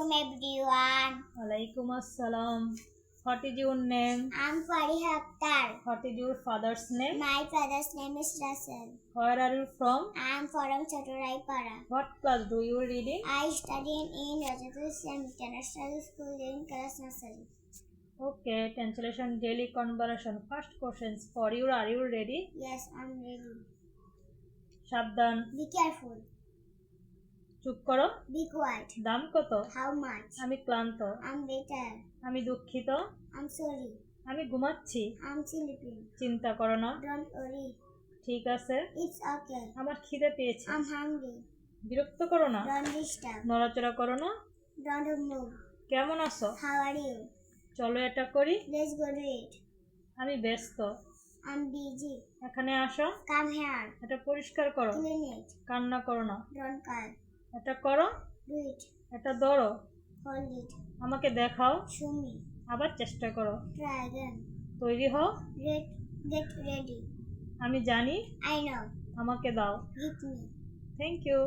Assalamualaikum everyone. Walaikum assalam. What is your name? I'm Fariha Akhtar. What is your father's name? My father's name is Russell. Where are you from? I'm from Chatoraipara. What class do you read in? I study in Rajatul Islam International School in class nursery. Okay, translation daily conversation. First questions for you. Are you ready? Yes, I'm ready. সাবধান, Be careful. চুপ করো, Be quiet. দাম কত? How much? আমি ক্লান্ত, I'm better. আমি দুঃখিত, I'm sorry. আমি ঘুমাচ্ছি, I'm sleeping. চিন্তা করো না, Don't worry. ঠিক আছে, It's okay. আমার খিদে পেয়েছে, I'm hungry. বিরক্ত করো না, Don't disturb. নড়াচড়া করো না, Don't move. কেমন আছো, How are you? চলো এটা করি, Let's go do it. আমি ব্যস্ত, I'm busy. এখানে আসো, Come here. এটা পরিষ্কার করো, Clean it. কান্না করো না, Don't cry. এটা করো, Do it. এটা ধরো, Hold it. আমাকে দেখাও, Show me. আবার চেষ্টা করো, Try again. তৈরি হও, Get ready. আমি জানি, I know. আমাকে দাও, Give me. Thank you.